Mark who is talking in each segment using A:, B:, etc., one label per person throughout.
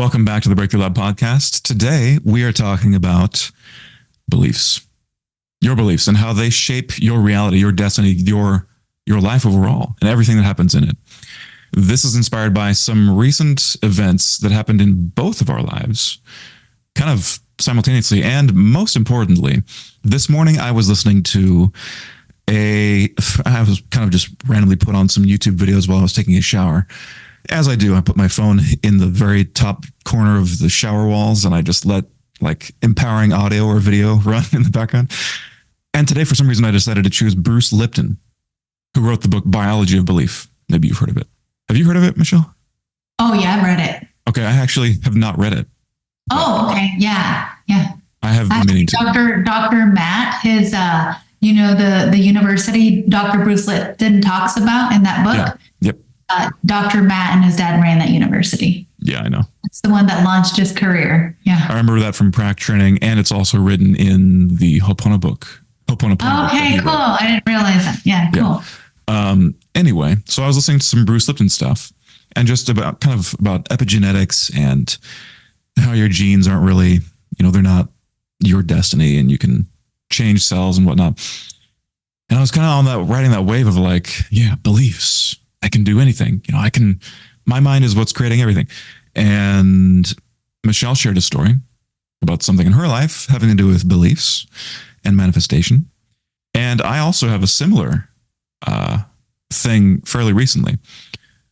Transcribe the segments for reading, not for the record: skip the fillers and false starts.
A: Welcome back to the Breakthrough Lab podcast. Today, we are talking about beliefs, your beliefs and how they shape your reality, your destiny, your life overall, and everything that happens in it. This is inspired by some recent events that happened in both of our lives, kind of simultaneously. And most importantly, this morning I was listening to I was kind of just randomly put on some YouTube videos while I was taking a shower. As I do, I put my phone in the very top corner of the shower walls and I just let like empowering audio or video run in the background. And today, for some reason, I decided to choose Bruce Lipton, who wrote the book Biology of Belief. Maybe you've heard of it. Have you heard of it, Michelle?
B: Oh, yeah, I've read it.
A: Okay, I actually have not read it.
B: Oh, okay. Yeah.
A: I have been meaning to.
B: Dr. Matt, his, the university Dr. Bruce Lipton talks about in that book.
A: Yeah. Yep.
B: Dr. Matt and his dad ran that university.
A: Yeah, I know.
B: It's the one that launched his career. Yeah.
A: I remember that from prac training, and it's also written in the Ho'oponopono book.
B: Okay, cool. I didn't realize that. Yeah, cool.
A: Yeah. Anyway, so I was listening to some Bruce Lipton stuff, and just about epigenetics and how your genes aren't really, they're not your destiny, and you can change cells and whatnot. And I was kind of on that, riding that wave of beliefs. I can do anything. My mind is what's creating everything. And Michelle shared a story about something in her life having to do with beliefs and manifestation. And I also have a similar thing fairly recently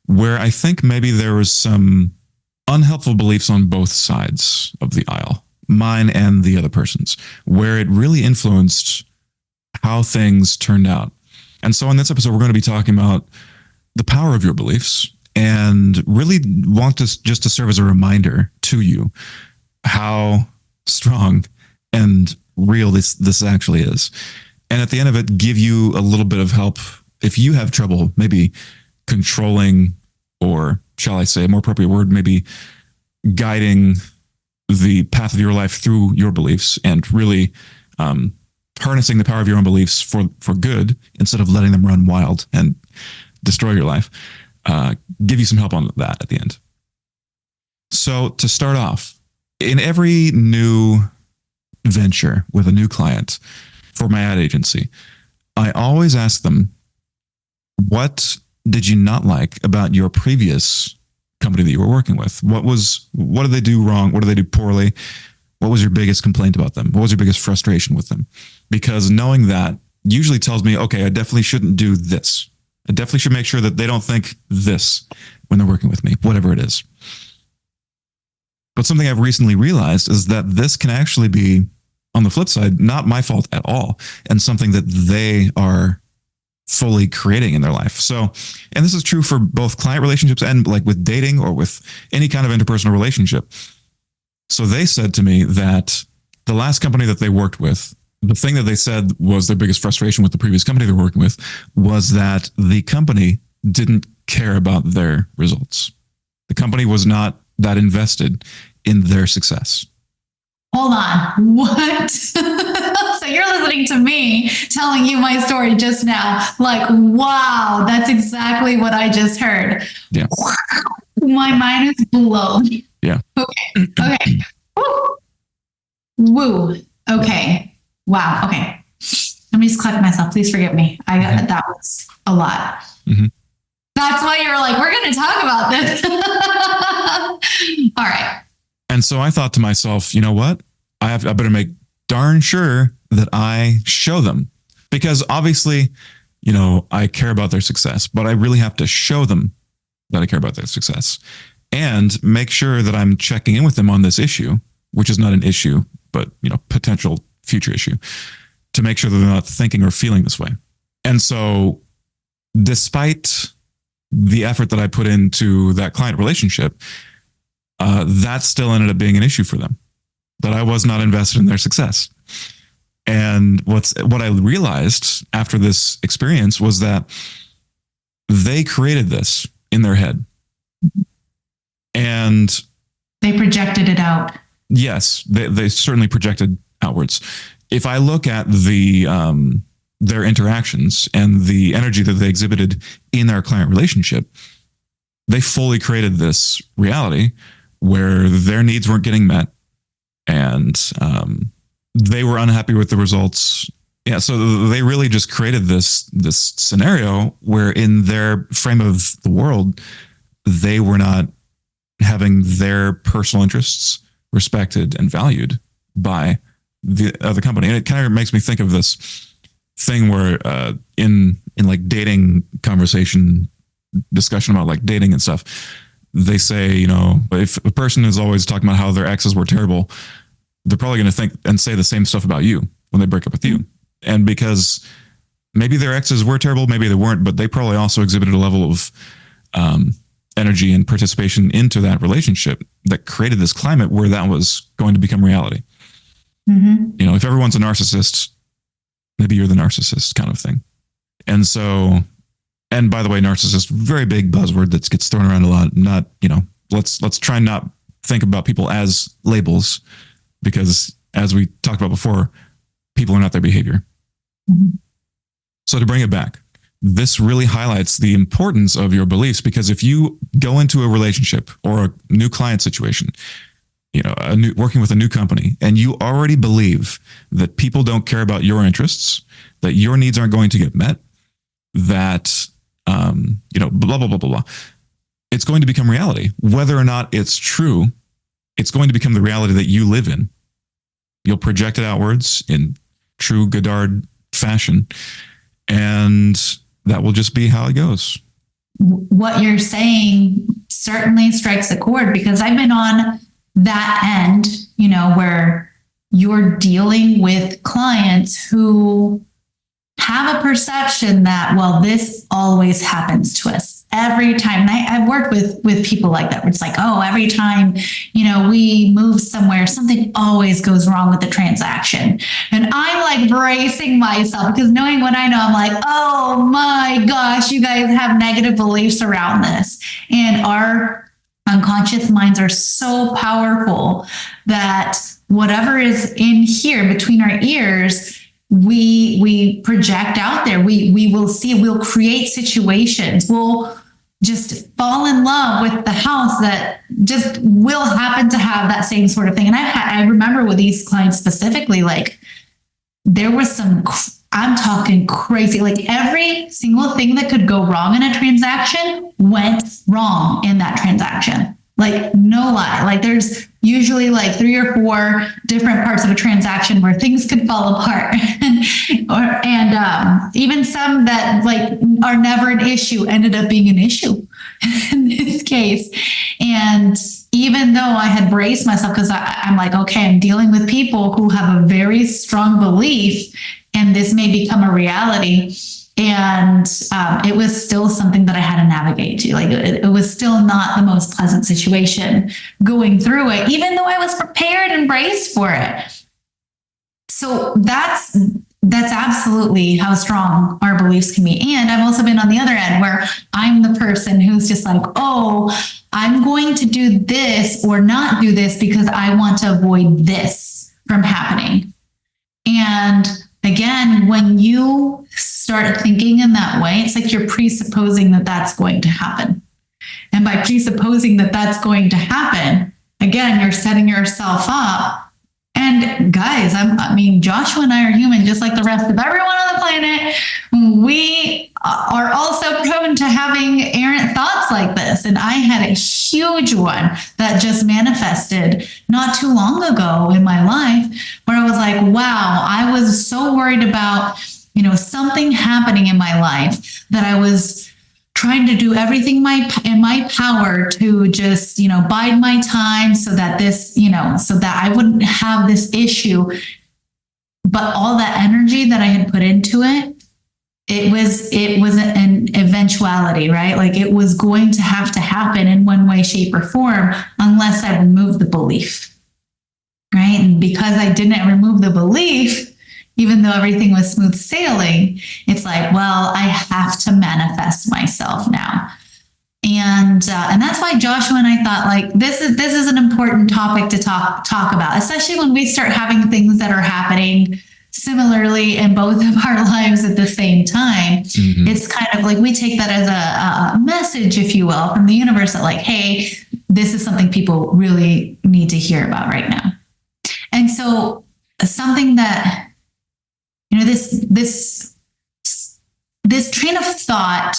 A: where I think maybe there was some unhelpful beliefs on both sides of the aisle, mine and the other person's, where it really influenced how things turned out. And so in this episode, we're going to be talking about the power of your beliefs and really want to just to serve as a reminder to you how strong and real this actually is. And at the end of it, give you a little bit of help if you have trouble maybe controlling, or shall I say a more appropriate word, maybe guiding the path of your life through your beliefs and really harnessing the power of your own beliefs for good instead of letting them run wild and destroy your life. Give you some help on that at the end. So to start off, in every new venture with a new client for my ad agency, I always ask them, what did you not like about your previous company that you were working with? What did they do wrong? What did they do poorly? What was your biggest complaint about them? What was your biggest frustration with them? Because knowing that usually tells me, okay, I definitely shouldn't do this. I definitely should make sure that they don't think this when they're working with me, whatever it is. But something I've recently realized is that this can actually be, on the flip side, not my fault at all, and something that they are fully creating in their life. So, and this is true for both client relationships and like with dating or with any kind of interpersonal relationship. So they said to me that the last company that they worked with, the thing that they said was their biggest frustration with the previous company they were working with was that the company didn't care about their results. The company was not that invested in their success.
B: Hold on. What? So you're listening to me telling you my story just now. Like, wow, that's exactly what I just heard.
A: Yeah.
B: My mind is blown.
A: Yeah.
B: Okay. Woo. Okay. Wow. Okay. Let me just collect myself. Please forgive me. That was a lot. Mm-hmm. That's why you're like, we're going to talk about this. All right.
A: And so I thought to myself, you know what? I better make darn sure that I show them, because obviously, I care about their success, but I really have to show them that I care about their success and make sure that I'm checking in with them on this issue, which is not an issue, but, potential future issue, to make sure that they're not thinking or feeling this way. And so despite the effort that I put into that client relationship, that still ended up being an issue for them, that I was not invested in their success. And what I realized after this experience was that they created this in their head. And
B: they projected it out.
A: Yes, they certainly projected outwards. If I look at their interactions and the energy that they exhibited in their client relationship, they fully created this reality where their needs weren't getting met, and they were unhappy with the results. Yeah, so they really just created this scenario where in their frame of the world, they were not having their personal interests respected and valued by the other company. And it kind of makes me think of this thing where in like dating conversation discussion about like dating and stuff, they say, you know, if a person is always talking about how their exes were terrible, they're probably going to think and say the same stuff about you when they break up with you. And because maybe their exes were terrible, maybe they weren't, but they probably also exhibited a level of energy and participation into that relationship that created this climate where that was going to become reality. Mm-hmm. You know, if everyone's a narcissist, maybe you're the narcissist kind of thing. And so, and by the way, narcissist, very big buzzword that gets thrown around a lot. Not, you know, let's try and not think about people as labels, because as we talked about before, people are not their behavior. Mm-hmm. So to bring it back, this really highlights the importance of your beliefs, because if you go into a relationship or a new client situation, you know, working with a new company, and you already believe that people don't care about your interests, that your needs aren't going to get met, that, you know, blah, blah, blah, blah, blah, it's going to become reality. Whether or not it's true, it's going to become the reality that you live in. You'll project it outwards in true Godard fashion, and that will just be how it goes.
B: What you're saying certainly strikes a chord, because I've been on that end, you know, where you're dealing with clients who have a perception that, well, this always happens to us every time. And I've worked with people like that, where it's like, oh, every time, you know, we move somewhere, something always goes wrong with the transaction. And I'm like bracing myself, because knowing what I know, I'm like, oh my gosh, you guys have negative beliefs around this. And our unconscious minds are so powerful that whatever is in here between our ears, we project out there. We will see, we'll create situations. We'll just fall in love with the house that just will happen to have that same sort of thing. And I remember with these clients specifically, like there was some, I'm talking crazy, like every single thing that could go wrong in a transaction went wrong in that transaction. Like no lie, like there's usually like 3 or 4 different parts of a transaction where things could fall apart. and even some that like are never an issue ended up being an issue in this case. And even though I had braced myself, because I'm like, okay, I'm dealing with people who have a very strong belief and this may become a reality. And it was still something that I had to navigate to. Like it was still not the most pleasant situation going through it, even though I was prepared and braced for it. So that's absolutely how strong our beliefs can be. And I've also been on the other end where I'm the person who's just like, oh, I'm going to do this or not do this because I want to avoid this from happening. And again, when you start thinking in that way, it's like you're presupposing that that's going to happen. And by presupposing that that's going to happen, again, you're setting yourself up. And guys, I mean, Joshua and I are human, just like the rest of everyone on the planet. We are also prone to having errant thoughts like this. And I had a huge one that just manifested not too long ago in my life, where I was like, wow, I was so worried about, you know, something happening in my life that I was trying to do everything in my power to just, you know, bide my time so that this, you know, so that I wouldn't have this issue. But all that energy that I had put into it, it was an eventuality, right? Like it was going to have to happen in one way, shape, or form, unless I removed the belief, right? And because I didn't remove the belief, even though everything was smooth sailing, it's like, well, I have to manifest myself now. And that's why Joshua and I thought, like, this is an important topic to talk about, especially when we start having things that are happening similarly in both of our lives at the same time. Mm-hmm. It's kind of like we take that as a message, if you will, from the universe that like, hey, this is something people really need to hear about right now. And so something that, this train of thought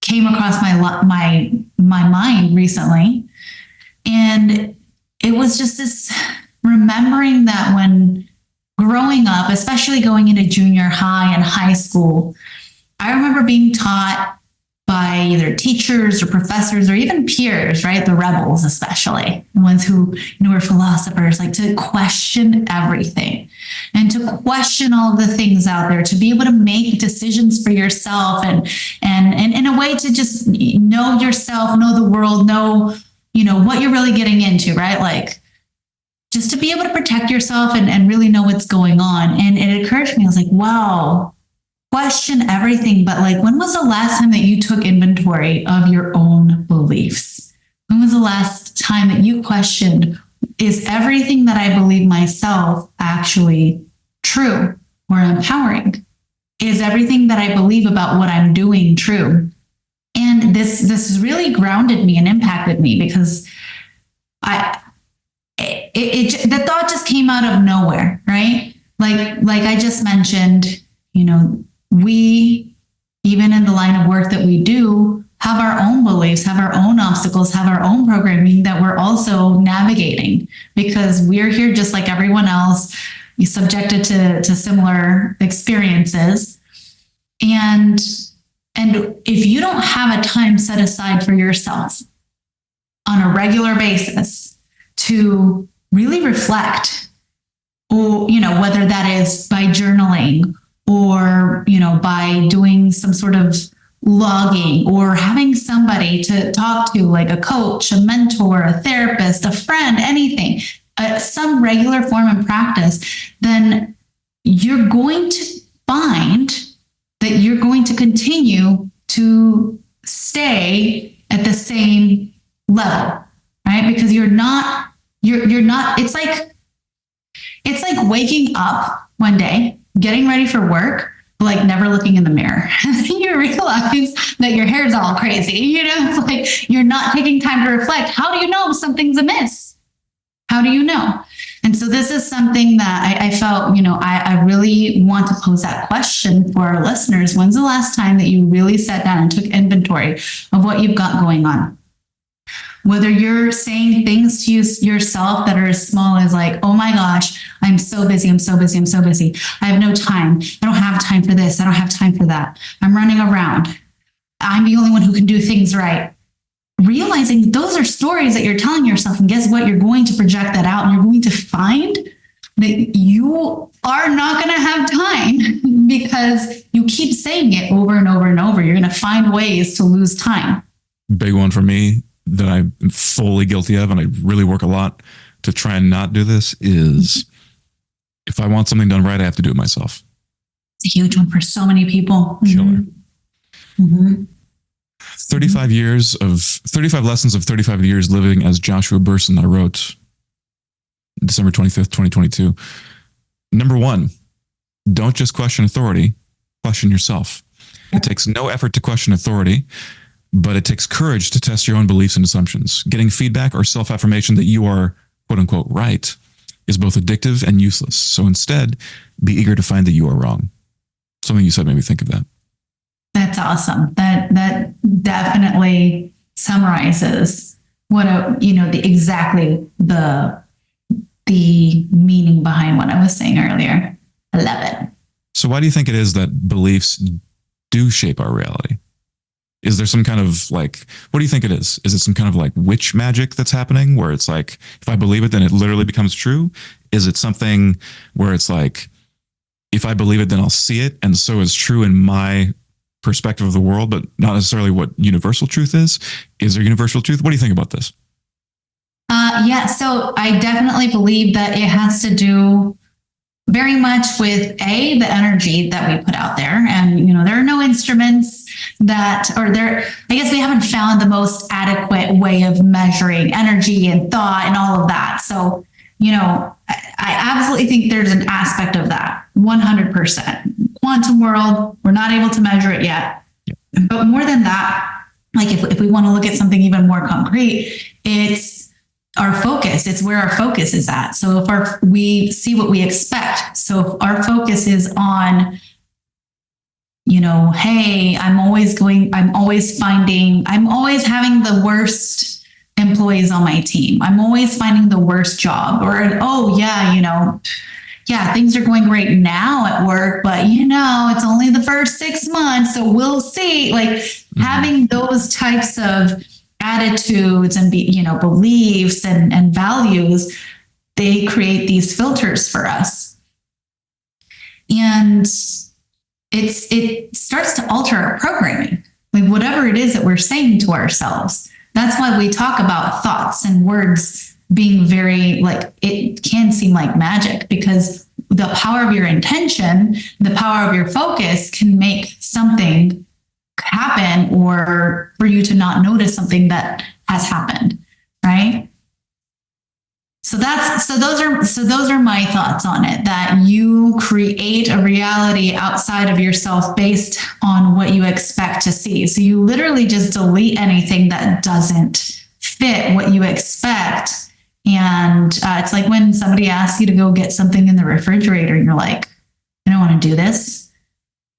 B: came across my mind recently. And it was just this remembering that when growing up, especially going into junior high and high school, I remember being taught by either teachers or professors or even peers, right? The rebels, especially the ones who were philosophers, like to question everything and to question all of the things out there, to be able to make decisions for yourself and in a way to just know yourself, know the world, know, what you're really getting into, right? Like just to be able to protect yourself and really know what's going on. And it occurred to me, I was like, wow, question everything. But like, when was the last time that you took inventory of your own beliefs? When was the last time that you questioned, is everything that I believe myself actually true or empowering? Is everything that I believe about what I'm doing true? And this really grounded me and impacted me because the thought just came out of nowhere, right? Like I just mentioned, we, even in the line of work that we do, have our own beliefs, have our own obstacles, have our own programming that we're also navigating because we're here just like everyone else, subjected to similar experiences. And if you don't have a time set aside for yourself on a regular basis to really reflect, or, whether that is by journaling or, by doing some sort of logging or having somebody to talk to, like a coach, a mentor, a therapist, a friend, anything, some regular form of practice, then you're going to find that you're going to continue to stay at the same level, right? Because you're not, it's like waking up one day, getting ready for work, like never looking in the mirror. And then you realize that your hair's all crazy. It's like you're not taking time to reflect. How do you know if something's amiss? How do you know? And so this is something that I felt, I really want to pose that question for our listeners. When's the last time that you really sat down and took inventory of what you've got going on? Whether you're saying things to yourself that are as small as like, oh my gosh, I'm so busy. I'm so busy. I'm so busy. I have no time. I don't have time for this. I don't have time for that. I'm running around. I'm the only one who can do things right. Realizing those are stories that you're telling yourself. And guess what? You're going to project that out and you're going to find that you are not going to have time because you keep saying it over and over and over. You're going to find ways to lose time.
A: Big one for me that I'm fully guilty of, and I really work a lot to try and not do this, is if I want something done right, I have to do it myself.
B: It's a huge one for so many people.
A: Killer.
B: Mm-hmm.
A: 35 lessons of 35 years living as Joshua Burson that I wrote December 25th, 2022. Number 1, don't just question authority, question yourself. It takes no effort to question authority, but it takes courage to test your own beliefs and assumptions. Getting feedback or self-affirmation that you are, quote unquote, right is both addictive and useless. So instead, be eager to find that you are wrong. Something you said made me think of that.
B: That's awesome. That definitely summarizes what the meaning behind what I was saying earlier. I love it.
A: So why do you think it is that beliefs do shape our reality? Is there some kind of what do you think it is? Is it some kind of witch magic that's happening where it's like, if I believe it, then it literally becomes true? Is it something where it's like, if I believe it, then I'll see it, and so is true in my perspective of the world, but not necessarily what universal truth is? Is there universal truth? What do you think about this?
B: Yeah, so I definitely believe that it has to do very much with the energy that we put out there. And, there are no instruments I guess we haven't found the most adequate way of measuring energy and thought and all of that. So, I absolutely think there's an aspect of that, 100%. Quantum world, we're not able to measure it yet. But more than that, if we want to look at something even more concrete, It's our focus. It's where our focus is at. So if we see what we expect. So if our focus is on, hey, I'm always having the worst employees on my team. I'm always finding the worst job. Or, oh yeah, things are going great now at work, but it's only the first 6 months, so we'll see. Like having those types of attitudes and beliefs and values, they create these filters for us. And it starts to alter our programming, like whatever it is that we're saying to ourselves. That's why we talk about thoughts and words being very, like, it can seem like magic, because the power of your intention, the power of your focus can make something happen, or for you to not notice something that has happened, right? So those are my thoughts on it, that you create a reality outside of yourself based on what you expect to see. So you literally just delete anything that doesn't fit what you expect. And it's like when somebody asks you to go get something in the refrigerator and you're like, I don't want to do this.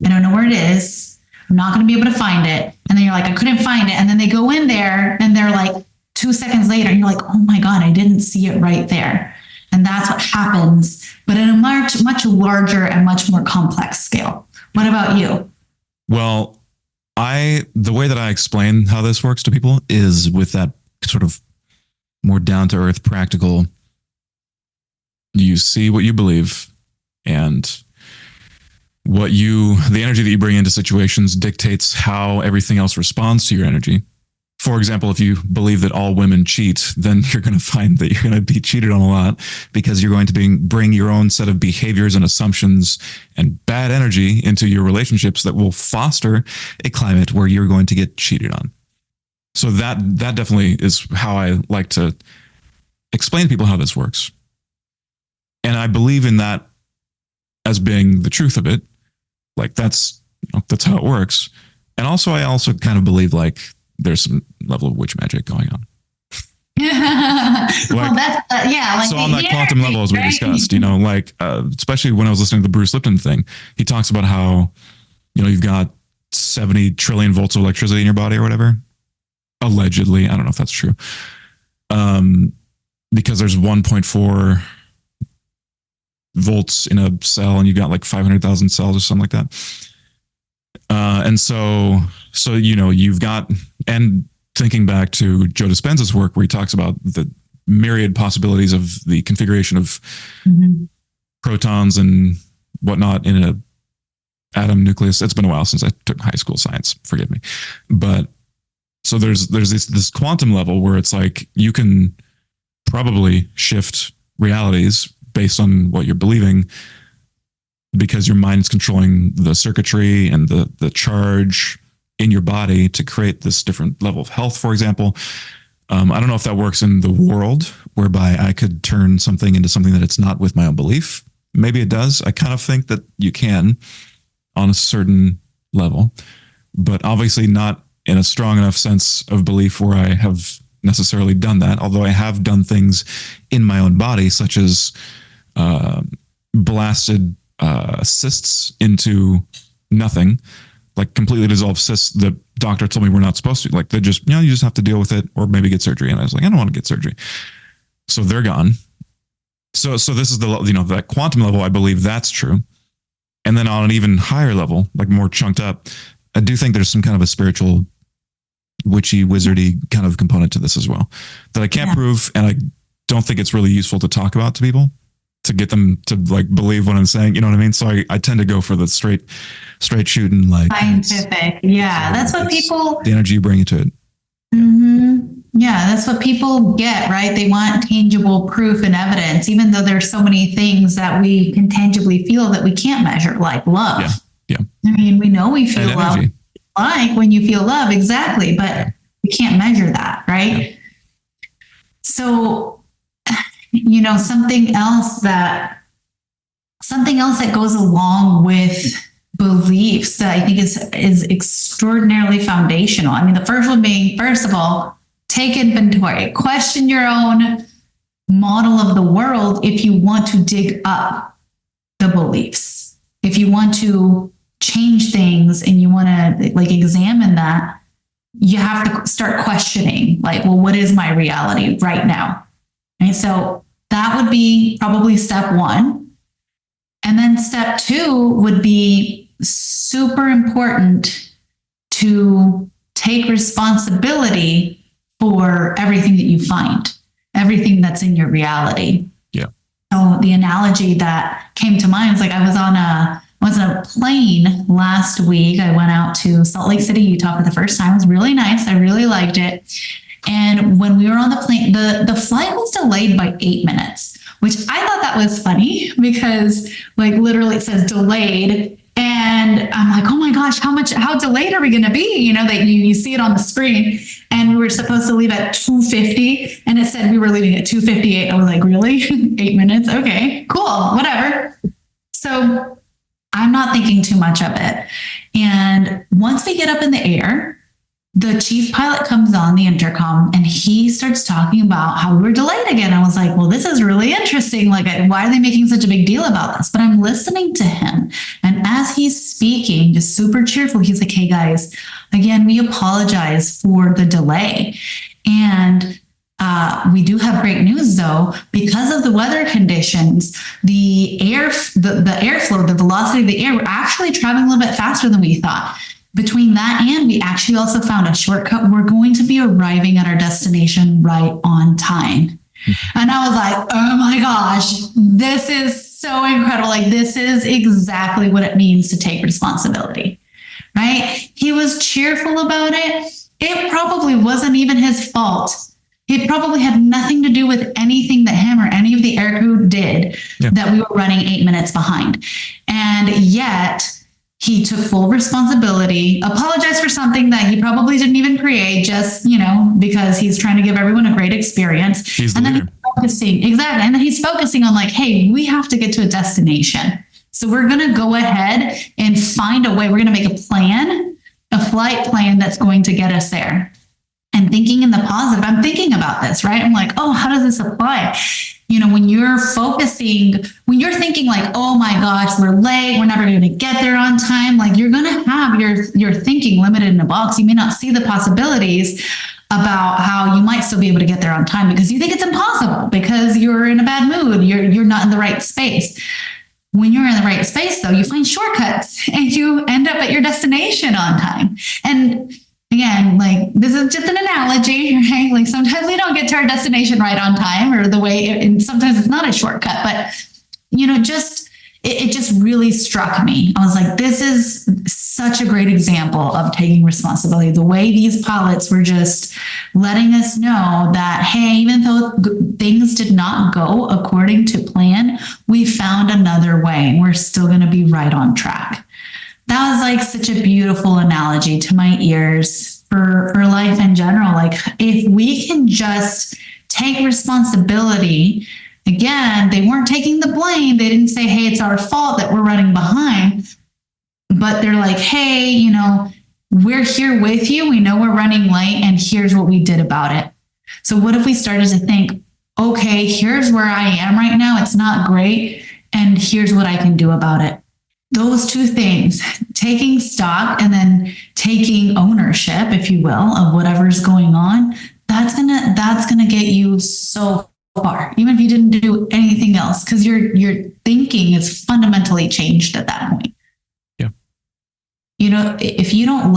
B: I don't know where it is. I'm not going to be able to find it. And then you're like, I couldn't find it. And then they go in there and they're like, 2 seconds later, and you're like, oh my God, I didn't see it right there. And that's what happens, but in a much, much larger and much more complex scale. What about you?
A: Well, the way that I explain how this works to people is with that sort of more down to earth, practical, you see what you believe, and the energy that you bring into situations dictates how everything else responds to your energy. For example, if you believe that all women cheat, then you're going to find that you're going to be cheated on a lot, because you're going to bring your own set of behaviors and assumptions and bad energy into your relationships that will foster a climate where you're going to get cheated on. So that definitely is how I like to explain to people how this works. And I believe in that as being the truth of it. Like that's how it works. And also, I also kind of believe like there's some level of witch magic going on.
B: Well, that's like
A: so on that quantum level, as we discussed, especially when I was listening to the Bruce Lipton thing, he talks about how you've got 70 trillion volts of electricity in your body or whatever. Allegedly, I don't know if that's true, because there's 1.4 volts in a cell, and you got like 500,000 cells or something like that. And so you've got, and thinking back to Joe Dispenza's work where he talks about the myriad possibilities of the configuration of protons and whatnot in a atom nucleus. It's been a while since I took high school science, forgive me. But so there's this quantum level where it's like you can probably shift realities based on what you're believing, because your mind is controlling the circuitry and the charge in your body to create this different level of health, for example. I don't know if that works in the world, whereby I could turn something into something that it's not with my own belief. Maybe it does. I kind of think that you can on a certain level, but obviously not in a strong enough sense of belief where I have necessarily done that. Although I have done things in my own body, such as blasted cysts into nothing, like completely dissolved cysts. The doctor told me we're not supposed to, like, they just, you just have to deal with it or maybe get surgery. And I was like, I don't want to get surgery. So they're gone. So this is the, that quantum level. I believe that's true. And then on an even higher level, like more chunked up, I do think there's some kind of a spiritual, witchy, wizardy kind of component to this as well that I can't prove. And I don't think it's really useful to talk about to people to get them to like believe what I'm saying. You know what I mean? So I tend to go for the straight shooting, like
B: scientific. Yeah. That's what people,
A: the energy you bring into it.
B: Mm-hmm. Yeah. That's what people get, right? They want tangible proof and evidence, even though there's so many things that we can tangibly feel that we can't measure, like love.
A: Yeah.
B: I mean, we know we feel love, like when you feel love, exactly, but we can't measure that, right? Yeah. So, something else that goes along with beliefs that I think is extraordinarily foundational. I mean, the first one being, first of all, take inventory, question your own model of the world if you want to dig up the beliefs. If you want to change things and you want to like examine that, you have to start questioning, like, well, what is my reality right now? And so that would be probably step one. And then step two would be super important to take responsibility for everything that you find, everything that's in your reality.
A: Yeah.
B: So the analogy that came to mind was like I was on a plane last week. I went out to Salt Lake City, Utah for the first time. It was really nice. I really liked it. And when we were on the plane, the flight was delayed by 8 minutes, which I thought that was funny because like literally it says delayed. And I'm like, oh my gosh, how delayed are we going to be? You know, that you see it on the screen, and we were supposed to leave at 2:50 and it said we were leaving at 2:58. I was like, really? 8 minutes? Okay, cool, whatever. So I'm not thinking too much of it. And once we get up in the air, the chief pilot comes on the intercom and he starts talking about how we were delayed again. I was like, well, this is really interesting. Like, why are they making such a big deal about this? But I'm listening to him. And as he's speaking, just super cheerful, he's like, hey guys, again, we apologize for the delay. And we do have great news though, because of the weather conditions, the airflow, the velocity of the air, we're actually traveling a little bit faster than we thought. Between that and we actually also found a shortcut. We're going to be arriving at our destination right on time. And I was like, oh my gosh, this is so incredible. Like, this is exactly what it means to take responsibility, right? He was cheerful about it. It probably wasn't even his fault. It probably had nothing to do with anything that him or any of the air crew did that we were running 8 minutes behind. And yet he took full responsibility, apologized for something that he probably didn't even create, just, you know, because he's trying to give everyone a great experience. And then he's focusing on like, hey, we have to get to a destination. So we're going to go ahead and find a way. We're going to make a plan, a flight plan that's going to get us there. And thinking in the positive, I'm thinking about this, right? I'm like, oh, how does this apply? You know, when you're thinking like, oh my gosh, we're late, we're never going to get there on time. Like, you're going to have your thinking limited in a box. You may not see the possibilities about how you might still be able to get there on time because you think it's impossible because you're in a bad mood. You're not in the right space. When you're in the right space though, you find shortcuts and you end up at your destination on time. And again, like, this is just an analogy, right? Like, sometimes we don't get to our destination right on time or the way, and sometimes it's not a shortcut, but, you know, it just really struck me. I was like, this is such a great example of taking responsibility. The way these pilots were just letting us know that, hey, even though things did not go according to plan, we found another way and we're still going to be right on track. That was like such a beautiful analogy to my ears for life in general. Like, if we can just take responsibility, again, they weren't taking the blame. They didn't say, hey, it's our fault that we're running behind. But they're like, hey, you know, we're here with you. We know we're running late and here's what we did about it. So what if we started to think, okay, here's where I am right now. It's not great. And here's what I can do about it. Those two things, taking stock and then taking ownership, if you will, of whatever's going on, that's gonna get you so far, even if you didn't do anything else, because your thinking is fundamentally changed at that point.
A: Yeah.
B: You know, if you don't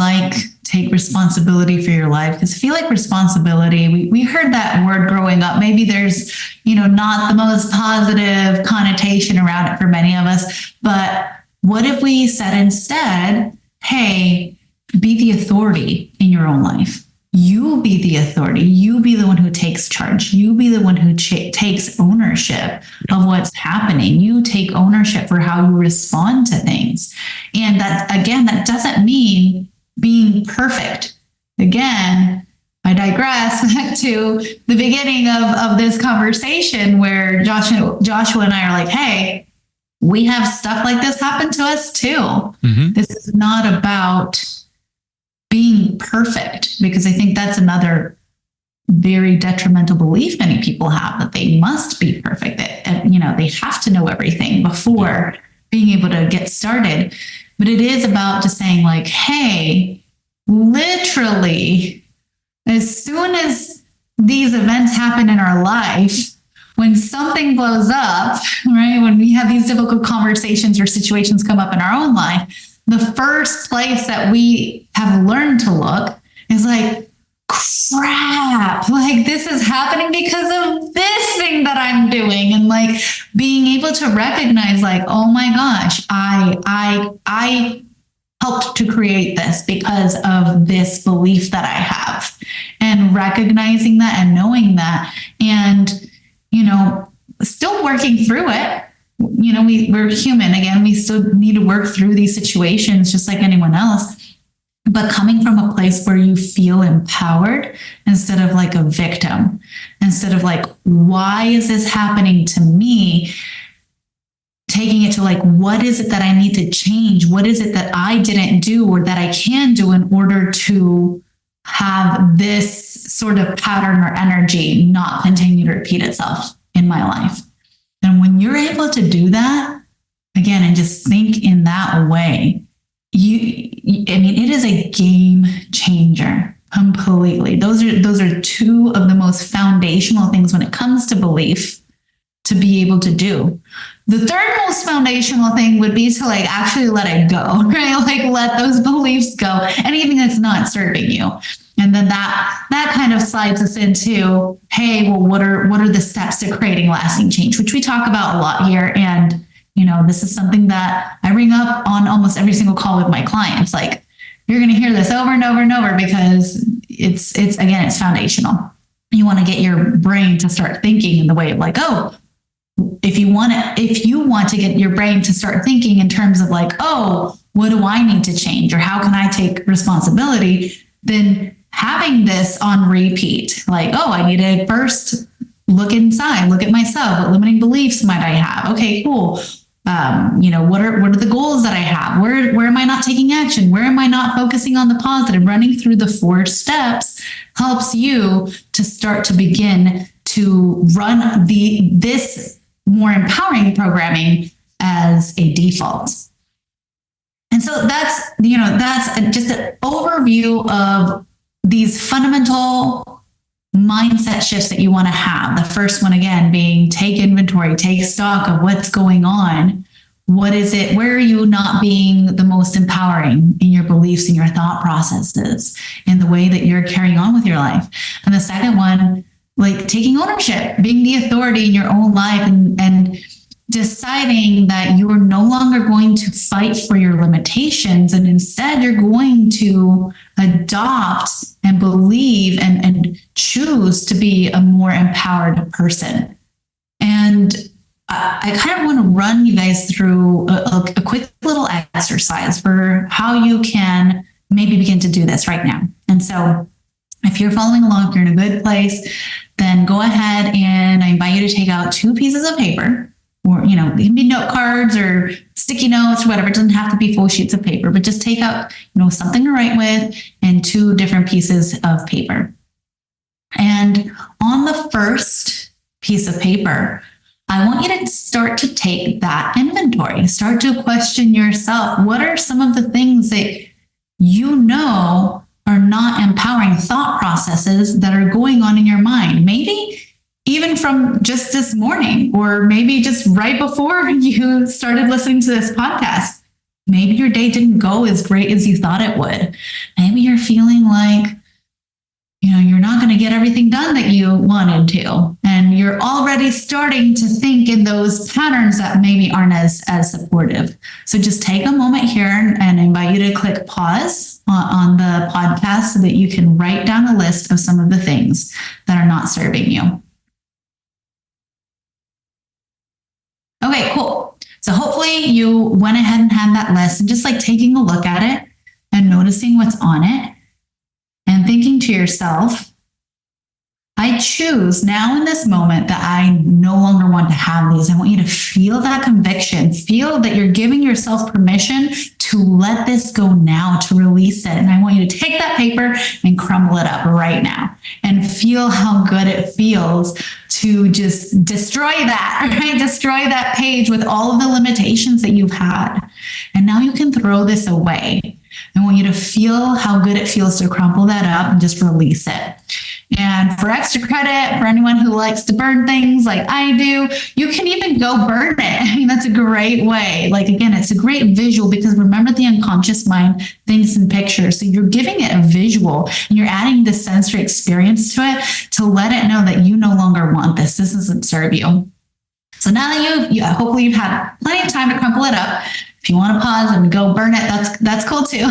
B: take responsibility for your life, because I feel like responsibility, we heard that word growing up. Maybe there's, you know, not the most positive connotation around it for many of us, but what if we said instead, hey, be the authority in your own life. You be the authority. You be the one who takes charge. You be the one who takes ownership of what's happening. You take ownership for how you respond to things. And that, again, that doesn't mean being perfect. Again, I digress back to the beginning of this conversation where Joshua and I are like, hey, we have stuff like this happen to us too. Mm-hmm. This is not about being perfect, because I think that's another very detrimental belief many people have, that they must be perfect, that, they have to know everything before being able to get started. But it is about just saying like, hey, literally, as soon as these events happen in our life, when something blows up, right? When we have these difficult conversations or situations come up in our own life, the first place that we have learned to look is like, crap, like this is happening because of this thing that I'm doing. And like being able to recognize like, oh my gosh, I helped to create this because of this belief that I have, and recognizing that and knowing that, and, still working through it. We're human. Again, we still need to work through these situations just like anyone else, but coming from a place where you feel empowered instead of like a victim, instead of like, why is this happening to me? Taking it to like, what is it that I need to change? What is it that I didn't do or that I can do in order to have this sort of pattern or energy not continue to repeat itself in my life? And when you're able to do that, again, and just think in that way, it is a game changer completely. Those are two of the most foundational things when it comes to belief to be able to do. The third most foundational thing would be to like actually let it go, right? Like let those beliefs go, anything that's not serving you. And then that kind of slides us into, hey, well, what are the steps to creating lasting change, which we talk about a lot here. And, this is something that I bring up on almost every single call with my clients. Like you're going to hear this over and over and over because it's foundational. You want to get your brain to start thinking in the way of like, oh, if you want to get your brain to start thinking in terms of like, oh, what do I need to change, or how can I take responsibility, then having this on repeat, like, oh, I need to first look inside, look at myself. What limiting beliefs might I have? Okay, cool. What are the goals that I have? Where am I not taking action? Where am I not focusing on the positive? Running through the 4 steps helps you to start to begin to run this more empowering programming as a default. And so that's just an overview of these fundamental mindset shifts that you want to have. The first one, again, being take inventory, take stock of what's going on. What is it? Where are you not being the most empowering in your beliefs and your thought processes in the way that you're carrying on with your life? And the second one, like taking ownership, being the authority in your own life, and deciding that you are no longer going to fight for your limitations, and instead you're going to adopt and believe and choose to be a more empowered person. And I kind of want to run you guys through a quick little exercise for how you can maybe begin to do this right now. And so if you're following along, if you're in a good place, then go ahead and I invite you to take out 2 pieces of paper, or, it can be note cards or sticky notes or whatever. It doesn't have to be full sheets of paper, but just take out, something to write with, and 2 different pieces of paper. And on the first piece of paper, I want you to start to take that inventory, start to question yourself. What are some of the things that are not empowering thought processes that are going on in your mind? Maybe even from just this morning, or maybe just right before you started listening to this podcast. Maybe your day didn't go as great as you thought it would. Maybe you're feeling like, you're not going to get everything done that you wanted to. And you're already starting to think in those patterns that maybe aren't as supportive. So just take a moment here and invite you to click pause on the podcast so that you can write down a list of some of the things that are not serving you. Okay, cool. So hopefully you went ahead and had that list, and just like taking a look at it and noticing what's on it and thinking to yourself, I choose now in this moment that I no longer want to have these. I want you to feel that conviction, feel that you're giving yourself permission to let this go now, to release it. And I want you to take that paper and crumble it up right now and feel how good it feels to just destroy that, right? Destroy that page with all of the limitations that you've had. And now you can throw this away. I want you to feel how good it feels to crumple that up and just release it. And for extra credit, for anyone who likes to burn things like I do, you can even go burn it. I mean, that's a great way. Like, again, it's a great visual because remember, the unconscious mind thinks in pictures. So you're giving it a visual and you're adding the sensory experience to it to let it know that you no longer want this. This doesn't serve you. So now that hopefully you've had plenty of time to crumple it up. If you want to pause and go burn it, that's cool too.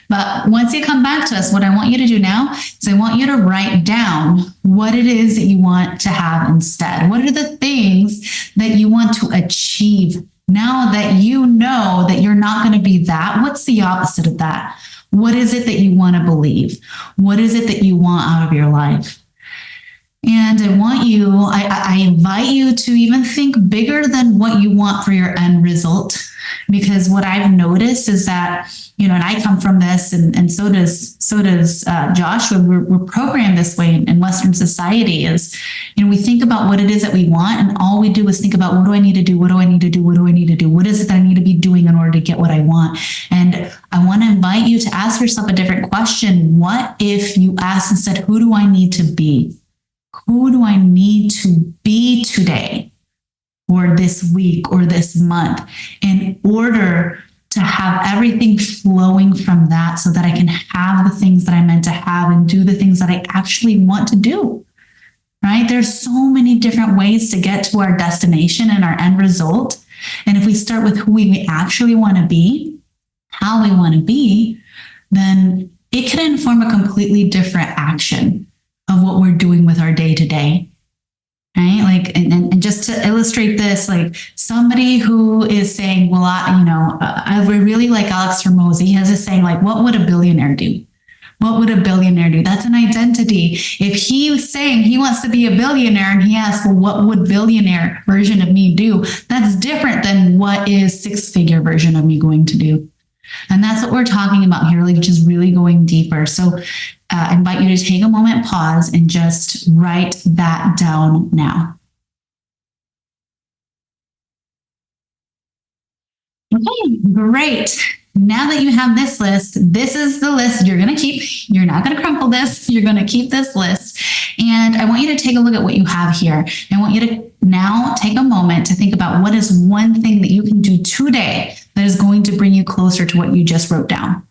B: But once you come back to us, what I want you to do now is I want you to write down what it is that you want to have instead. What are the things that you want to achieve now that you know that you're not going to be that? What's the opposite of that? What is it that you want to believe? What is it that you want out of your life? And I invite you to even think bigger than what you want for your end result. Because what I've noticed is that, and I come from this, and so does Joshua. We're programmed this way in Western society. Is, we think about what it is that we want, and all we do is think about, what do I need to do? What do I need to do? What do I need to do? What is it that I need to be doing in order to get what I want? And I want to invite you to ask yourself a different question. What if you asked instead, who do I need to be? Who do I need to be today, or this week, or this month, in order to have everything flowing from that so that I can have the things that I meant to have and do the things that I actually want to do, right? There's so many different ways to get to our destination and our end result. And if we start with who we actually want to be, how we want to be, then it can inform a completely different action of what we're doing with our day to day, right? Like, and just to illustrate this, like somebody who is saying, well, I really like Alex Hormozi. He has this saying, like, what would a billionaire do? What would a billionaire do? That's an identity. If he was saying he wants to be a billionaire and he asks, well, what would billionaire version of me do? That's different than what is six-figure version of me going to do. And that's what we're talking about here, like just really going deeper. So I invite you to take a moment, pause, and just write that down now. Okay, great. Now that you have this list, this is the list you're going to keep. You're not going to crumple this. You're going to keep this list. And I want you to take a look at what you have here. I want you to now take a moment to think about what is one thing that you can do today that is going to bring you closer to what you just wrote down.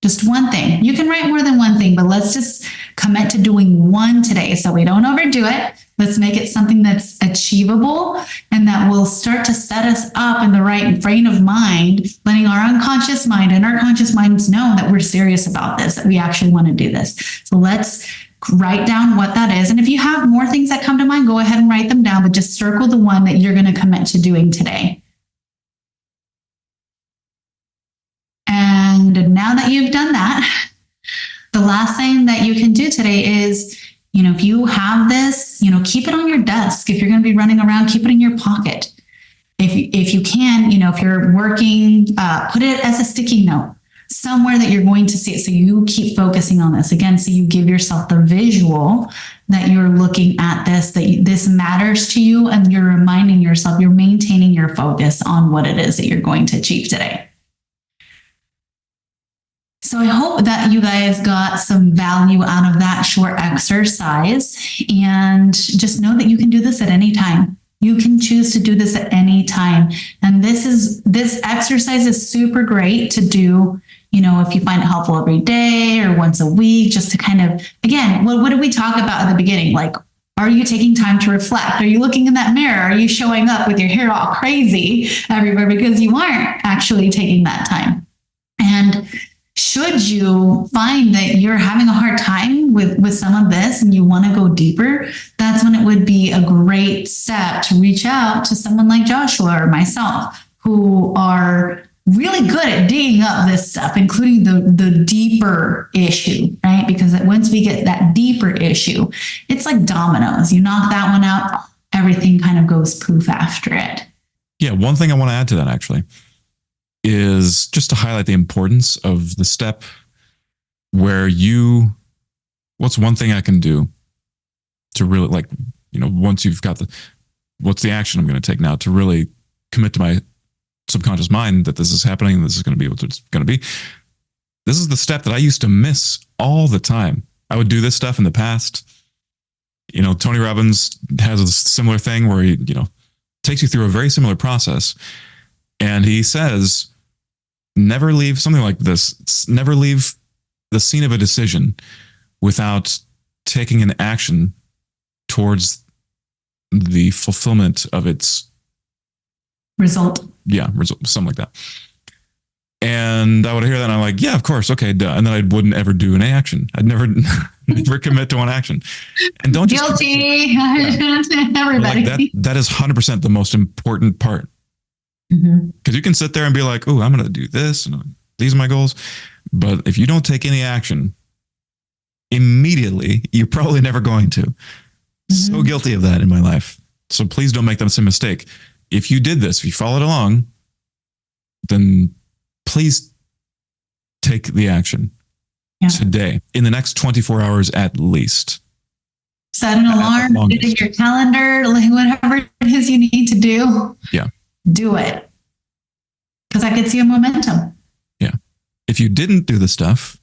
B: Just one thing. You can write more than one thing, but let's just commit to doing one today so we don't overdo it. Let's make it something that's achievable and that will start to set us up in the right frame of mind, letting our unconscious mind and our conscious minds know that we're serious about this, that we actually want to do this. So let's write down what that is. And if you have more things that come to mind, go ahead and write them down, but just circle the one that you're going to commit to doing today. And now that you've done that, the last thing that you can do today is, if you have this, keep it on your desk. If you're going to be running around, keep it in your pocket. If you can, if you're working, put it as a sticky note somewhere that you're going to see it. So you keep focusing on this again. So you give yourself the visual that you're looking at this, that this matters to you, and you're reminding yourself, you're maintaining your focus on what it is that you're going to achieve today. So I hope that you guys got some value out of that short exercise, and just know that you can do this at any time. You can choose to do this at any time. And this exercise is super great to do, if you find it helpful every day or once a week, just to kind of, again, what did we talk about at the beginning? Like, are you taking time to reflect? Are you looking in that mirror? Are you showing up with your hair all crazy everywhere because you aren't actually taking that time? And should you find that you're having a hard time with some of this and you want to go deeper, that's when it would be a great step to reach out to someone like Joshua or myself, who are really good at digging up this stuff, including the deeper issue, right? Because once we get that deeper issue, it's like dominoes. You knock that one out, everything kind of goes poof after it.
A: Yeah, one thing I want to add to that, actually, is just to highlight the importance of the step where what's one thing I can do to really, like, once you've got what's the action I'm going to take now to really commit to my subconscious mind that this is happening, this is going to be what it's going to be. This is the step that I used to miss all the time. I would do this stuff in the past. Tony Robbins has a similar thing where he, takes you through a very similar process. And he says, never leave something like this. Never leave the scene of a decision without taking an action towards the fulfillment of its
B: result.
A: Yeah, result, something like that. And I would hear that and I'm like, yeah, of course. Okay, duh. And then I wouldn't ever do any action. I'd never commit to one action. And don't
B: guilty. Everybody.
A: Like that is 100% the most important part. Because you can sit there and be like, oh, I'm going to do this and these are my goals. But if you don't take any action immediately, you're probably never going to. So guilty of that in my life. So please don't make the same mistake. If you did this, if you followed along, then please take the action today, in the next 24 hours at least.
B: Set an alarm, put it in your calendar, like whatever it is you need to do.
A: Yeah.
B: Do it. Because that gets you momentum.
A: Yeah. If you didn't do the stuff,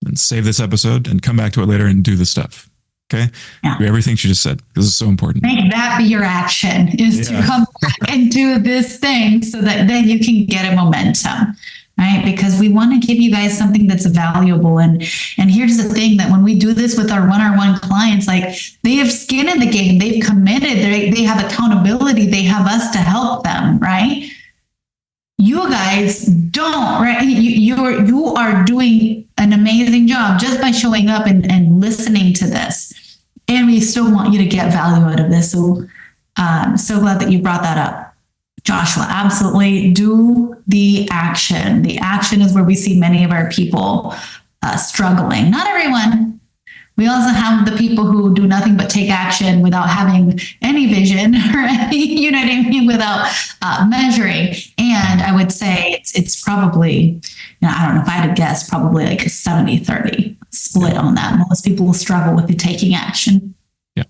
A: then save this episode and come back to it later and do the stuff. Okay.
B: Yeah.
A: Do everything she just said. This is so important.
B: Make that be your action, is to come back and do this thing so that then you can get a momentum, right? Because we want to give you guys something that's valuable. And here's the thing, that when we do this with our one-on-one clients, like, they have skin in the game, they've committed, they have accountability, they have us to help them, right? You guys don't, right? You are doing an amazing job just by showing up and listening to this. And we still want you to get value out of this. So so glad that you brought that up, Joshua. Absolutely. Do the action. The action is where we see many of our people struggling. Not everyone. We also have the people who do nothing but take action without having any vision, right? You know what I mean? Without measuring. And I would say it's probably, I don't know, if I had to guess, probably like a 70-30 split on that. Most people will struggle with the taking action.
A: Yeah.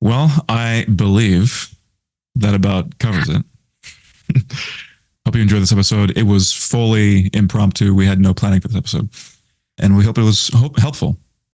A: Well, I believe that about covers it. Hope you enjoyed this episode. It was fully impromptu. We had no planning for this episode. And we hope it was helpful.